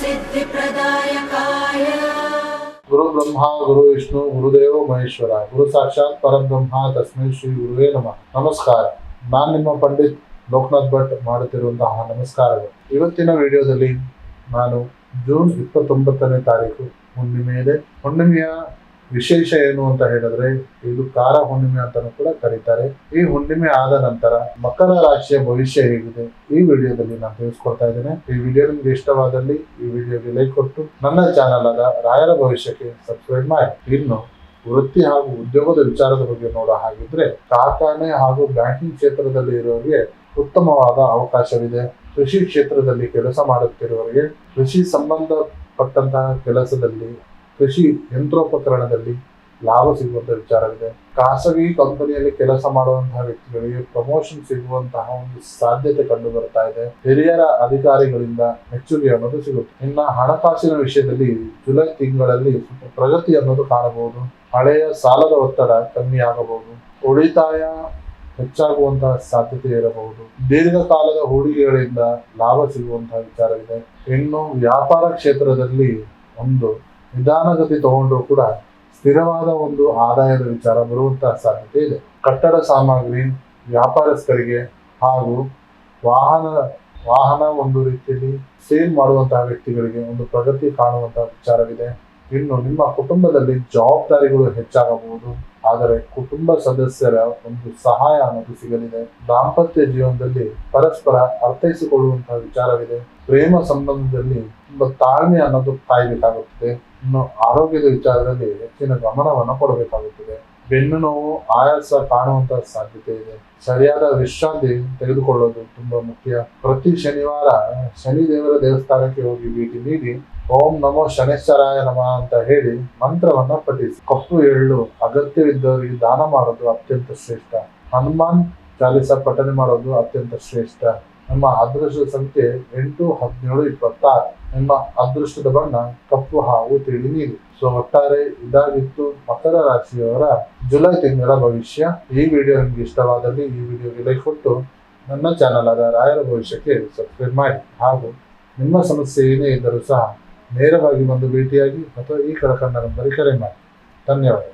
सिद्धिप्रदायकाय गुरु ब्रह्मा गुरु विष्णु गुरुदेव महेश्वರ गुरु ಸಾಕ್ಷಾತ್ ಪರಬ್ರಹ್ಮ ತಸ್ಮೈ ಶ್ರೀ ಗುರುವೇ ನಮಃ. ನಮಸ್ಕಾರ, ನಾನು ನಿಮ್ಮ ಪಂಡಿತ್ ಲೋಕನಾಥ್ ಭಟ್ ಮಾಡುತ್ತಿರುವಂತಹ ನಮಸ್ಕಾರಗಳು. ಇವತ್ತಿನ ವಿಡಿಯೋದಲ್ಲಿ ನಾನು ಜೂನ್ 29ನೇ ತಾರೀಕು ಹುಣ್ಣಿಮೆ ಇದೆ. ಹುಣ್ಣಿಮೆಯ ವಿಶೇಷ ಏನು ಅಂತ ಹೇಳಿದ್ರೆ, ಇದು ಕಾರ ಹುಣ್ಣಿಮೆ ಅಂತಾನೂ ಕೂಡ ಕರೀತಾರೆ. ಈ ಹುಣ್ಣಿಮೆ ಆದ ನಂತರ ಮಕರ ರಾಶಿಯ ಭವಿಷ್ಯ ಹೇಗಿದೆ ಈ ವಿಡಿಯೋದಲ್ಲಿ ನಾನು ತಿಳಿಸ್ಕೊಡ್ತಾ ಇದ್ದೇನೆ. ಈ ವಿಡಿಯೋ ನಿಮ್ಗೆ ಇಷ್ಟವಾದಲ್ಲಿ ಈ ವಿಡಿಯೋಗೆ ಲೈಕ್ ಕೊಟ್ಟು ನನ್ನ ಚಾನಲ್ ಆದ ರಾಯರ ಭವಿಷ್ಯಕ್ಕೆ ಸಬ್ಸ್ಕ್ರೈಬ್ ಮಾಡಿ. ಇನ್ನು ವೃತ್ತಿ ಹಾಗೂ ಉದ್ಯೋಗದ ವಿಚಾರದ ಬಗ್ಗೆ ನೋಡೋ ಹಾಗಿದ್ರೆ, ಕಾರ್ಖಾನೆ ಹಾಗೂ ಬ್ಯಾಂಕಿಂಗ್ ಕ್ಷೇತ್ರದಲ್ಲಿ ಇರುವವರಿಗೆ ಉತ್ತಮವಾದ ಅವಕಾಶವಿದೆ. ಕೃಷಿ ಕ್ಷೇತ್ರದಲ್ಲಿ ಕೆಲಸ ಮಾಡುತ್ತಿರುವವರಿಗೆ ಕೃಷಿ ಸಂಬಂಧಪಟ್ಟಂತಹ ಕೆಲಸದಲ್ಲಿ, ಕೃಷಿ ಯಂತ್ರೋಪಕರಣದಲ್ಲಿ ಲಾಭ ಸಿಗುವಂತ ವಿಚಾರವಿದೆ. ಖಾಸಗಿ ಕಂಪನಿಯಲ್ಲಿ ಕೆಲಸ ಮಾಡುವಂತಹ ವ್ಯಕ್ತಿಗಳಿಗೆ ಪ್ರಮೋಷನ್ ಸಿಗುವಂತಹ ಒಂದು ಸಾಧ್ಯತೆ ಕಂಡು ಬರ್ತಾ ಇದೆ. ಹಿರಿಯರ ಅಧಿಕಾರಿಗಳಿಂದ ಮೆಚ್ಚುಗೆ ಅನ್ನೋದು ಸಿಗುತ್ತೆ. ಇನ್ನು ಹಣಕಾಸಿನ ವಿಷಯದಲ್ಲಿ ಜುಲೈ ತಿಂಗಳಲ್ಲಿ ಪ್ರಗತಿ ಅನ್ನೋದು ಕಾಣಬಹುದು. ಹಳೆಯ ಸಾಲದ ಒತ್ತಡ ಕಮ್ಮಿ ಆಗಬಹುದು. ಉಳಿತಾಯ ಹೆಚ್ಚಾಗುವಂತಹ ಸಾಧ್ಯತೆ ಇರಬಹುದು. ದೀರ್ಘಕಾಲದ ಹೂಡಿಕೆಗಳಿಂದ ಲಾಭ ಸಿಗುವಂತಹ ವಿಚಾರವಿದೆ. ಇನ್ನು ವ್ಯಾಪಾರ ಕ್ಷೇತ್ರದಲ್ಲಿ ಒಂದು ನಿಧಾನಗತಿ ತಗೊಂಡ್ರು ಕೂಡ ಸ್ಥಿರವಾದ ಒಂದು ಆದಾಯದ ವಿಚಾರ ಬರುವಂತಹ ಸಾಧ್ಯತೆ ಇದೆ. ಕಟ್ಟಡ ಸಾಮಗ್ರಿ ವ್ಯಾಪಾರಸ್ಥರಿಗೆ ಹಾಗೂ ವಾಹನ ಒಂದು ರೀತಿಯಲ್ಲಿ ಸೇಲ್ ಮಾಡುವಂತಹ ವ್ಯಕ್ತಿಗಳಿಗೆ ಒಂದು ಪ್ರಗತಿ ಕಾಣುವಂತಹ ವಿಚಾರವಿದೆ. ಇನ್ನು ನಿಮ್ಮ ಕುಟುಂಬದಲ್ಲಿ ಜವಾಬ್ದಾರಿಗಳು ಹೆಚ್ಚಾಗಬಹುದು, ಆದರೆ ಕುಟುಂಬ ಸದಸ್ಯರ ಒಂದು ಸಹಾಯ ಅನ್ನೋದು ಸಿಗಲಿದೆ. ದಾಂಪತ್ಯ ಜೀವನದಲ್ಲಿ ಪರಸ್ಪರ ಅರ್ಥೈಸಿಕೊಳ್ಳುವಂತಹ ವಿಚಾರವಿದೆ. ಪ್ರೇಮ ಸಂಬಂಧದಲ್ಲಿ ತುಂಬಾ ತಾಳ್ಮೆ ಅನ್ನೋದು ಕಾಯಬೇಕಾಗುತ್ತದೆ. ಇನ್ನು ಆರೋಗ್ಯದ ವಿಚಾರದಲ್ಲಿ ಹೆಚ್ಚಿನ ಗಮನವನ್ನು ಕೊಡಬೇಕಾಗುತ್ತದೆ. ಬೆನ್ನು ನೋವು, ಆಯಾಸ ಕಾಣುವಂತಹ ಸಾಧ್ಯತೆ ಇದೆ. ಸರಿಯಾದ ವಿಶ್ರಾಂತಿ ತೆಗೆದುಕೊಳ್ಳೋದು ತುಂಬಾ ಮುಖ್ಯ. ಪ್ರತಿ ಶನಿವಾರ ಶನಿ ದೇವರ ದೇವಸ್ಥಾನಕ್ಕೆ ಹೋಗಿ ಭೇಟಿ ನೀಡಿ ಓಂ ನಮೋ ಶನೇಶ್ವರಾಯ ನಮಃ ಅಂತ ಹೇಳಿ ಮಂತ್ರವನ್ನ ಪಠಿಸಿ. ಕಪ್ಪು ಎಳ್ಳು ಅಗತ್ಯವಿದ್ದವರಿಗೆ ದಾನ ಮಾಡೋದು ಅತ್ಯಂತ ಶ್ರೇಷ್ಠ. ಹನುಮಾನ್ ಚಾಲಿಸ ಪಠನೆ ಮಾಡೋದು ಅತ್ಯಂತ ಶ್ರೇಷ್ಠ. ನಮ್ಮ ಅದೃಷ್ಟ ಸಂಖ್ಯೆ 8, 17, 26. ನಿಮ್ಮ ಅದೃಷ್ಟದ ಬಣ್ಣ ಕಪ್ಪು ಹಾಗೂ ತಿಳಿ ನೀಲಿ. ಸೊ ಒಟ್ಟಾರೆ ಇದಾಗಿತ್ತು ಮಕರ ರಾಶಿಯವರ ಜುಲೈ ತಿಂಗಳ ಭವಿಷ್ಯ. ಈ ವಿಡಿಯೋ ನಿಮ್ಗೆ ಇಷ್ಟವಾದಲ್ಲಿ ಈ ವಿಡಿಯೋಗೆ ಲೈಕ್ ಕೊಟ್ಟು ನನ್ನ ಚಾನಲ್ ಆದ ರಾಯರ ಭವಿಷ್ಯಕ್ಕೆ ಸಬ್ಸ್ಕ್ರೈಬ್ ಮಾಡಿ. ಹಾಗೂ ನಿಮ್ಮ ಸಮಸ್ಯೆ ಏನೇ ಇದ್ದರೂ ಸಹ ನೇರವಾಗಿ ಬಂದು ಭೇಟಿಯಾಗಿ ಅಥವಾ ಈ ಕೆಳಕಂಡ ನಂಬರಿಗೆ ಕರೆ ಮಾಡಿ. ಧನ್ಯವಾದ.